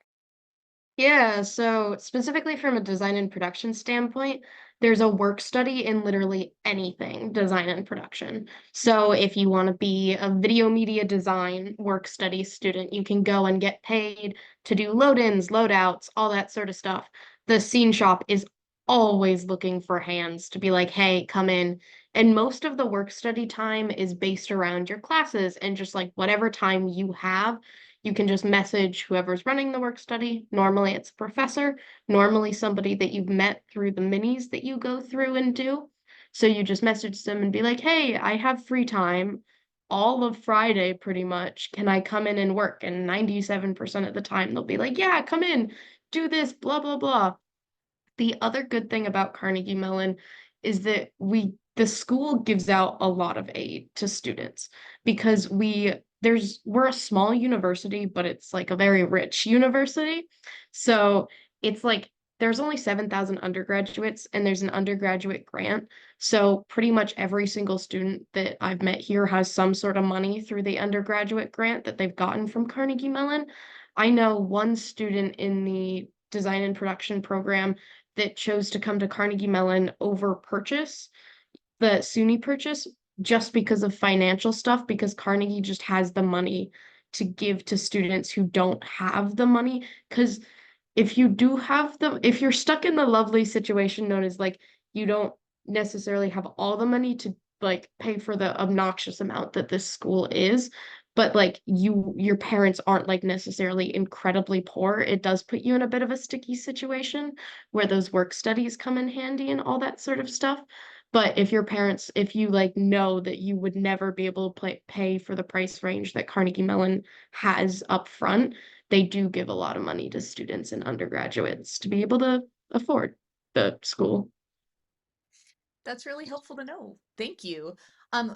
[SPEAKER 3] Yeah, so specifically from a design and production standpoint, there's a work study in literally anything design and production. So if you want to be a video media design work study student, you can go and get paid to do load-ins, load-outs, all that sort of stuff. The scene shop is always looking for hands to be like, hey, come in. And most of the work study time is based around your classes and just like whatever time you have you can just message whoever's running the work study. Normally it's a professor, normally somebody that you've met through the minis that you go through and do. So you just message them and be like, hey, I have free time all of Friday pretty much. Can I come in and work? And 97% of the time they'll be like, yeah, come in, do this, blah, blah, blah. The other good thing about Carnegie Mellon is that the school gives out a lot of aid to students because we're a small university, but it's like a very rich university. So it's like there's only 7,000 undergraduates and there's an undergraduate grant. So pretty much every single student that I've met here has some sort of money through the undergraduate grant that they've gotten from Carnegie Mellon. I know one student in the design and production program that chose to come to Carnegie Mellon over purchase, the SUNY purchase, just because of financial stuff, because Carnegie just has the money to give to students who don't have the money. Because if you do have if you're stuck in the lovely situation known as like you don't necessarily have all the money to like pay for the obnoxious amount that this school is, but like your parents aren't like necessarily incredibly poor, it does put you in a bit of a sticky situation where those work studies come in handy and all that sort of stuff. But if your parents, if you like know that you would never be able to pay for the price range that Carnegie Mellon has up front, they do give a lot of money to students and undergraduates to be able to afford the school.
[SPEAKER 1] That's really helpful to know. Thank you.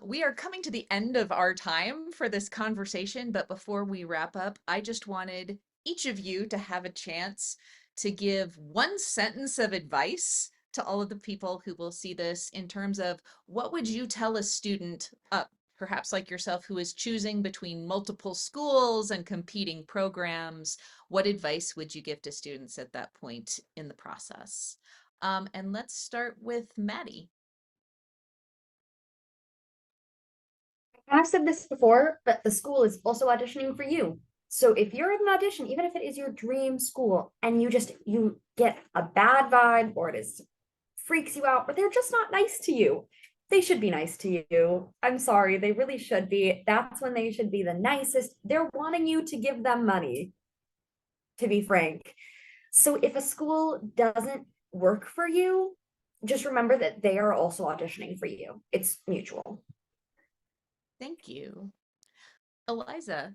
[SPEAKER 1] We are coming to the end of our time for this conversation, but before we wrap up, I just wanted each of you to have a chance to give one sentence of advice to all of the people who will see this in terms of what would you tell a student, perhaps like yourself, who is choosing between multiple schools and competing programs? What advice would you give to students at that point in the process? And let's start with Maddie.
[SPEAKER 4] I've said this before, but the school is also auditioning for you. So if you're at an audition, even if it is your dream school, and you get a bad vibe or freaks you out, or they're just not nice to you, they should be nice to you. I'm sorry, they really should be. That's when they should be the nicest. They're wanting you to give them money, to be frank. So if a school doesn't work for you, just remember that they are also auditioning for you. It's mutual.
[SPEAKER 1] Thank you. Eliza.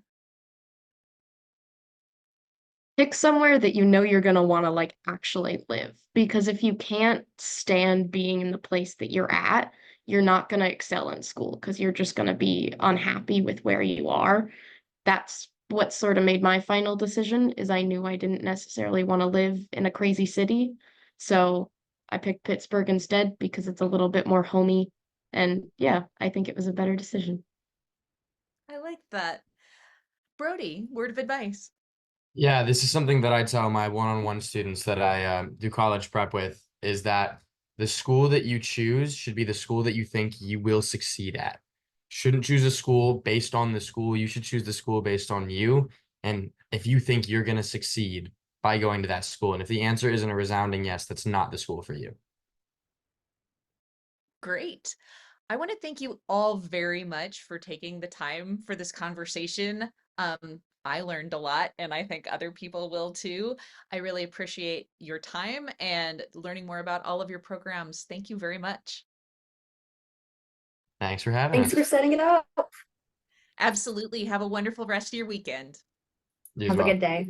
[SPEAKER 3] Pick somewhere that you know you're going to want to like actually live. Because if you can't stand being in the place that you're at, you're not going to excel in school because you're just going to be unhappy with where you are. That's what sort of made my final decision is I knew I didn't necessarily want to live in a crazy city. So I picked Pittsburgh instead because it's a little bit more homey. And yeah, I think it was a better decision.
[SPEAKER 1] I like that. Brody, word of advice.
[SPEAKER 2] Yeah, this is something that I tell my one-on-one students that I do college prep with is that the school that you choose should be the school that you think you will succeed at. Shouldn't choose a school based on the school. You should choose the school based on you. And if you think you're going to succeed by going to that school, and if the answer isn't a resounding yes, that's not the school for you.
[SPEAKER 1] Great. I want to thank you all very much for taking the time for this conversation. I learned a lot, and I think other people will too. I really appreciate your time and learning more about all of your programs. Thank you very much.
[SPEAKER 2] Thanks for having
[SPEAKER 4] Thanks
[SPEAKER 2] us.
[SPEAKER 4] for setting it up.
[SPEAKER 1] Absolutely. Have a wonderful rest of your weekend.
[SPEAKER 2] You as
[SPEAKER 4] Have a
[SPEAKER 2] well.
[SPEAKER 4] good day.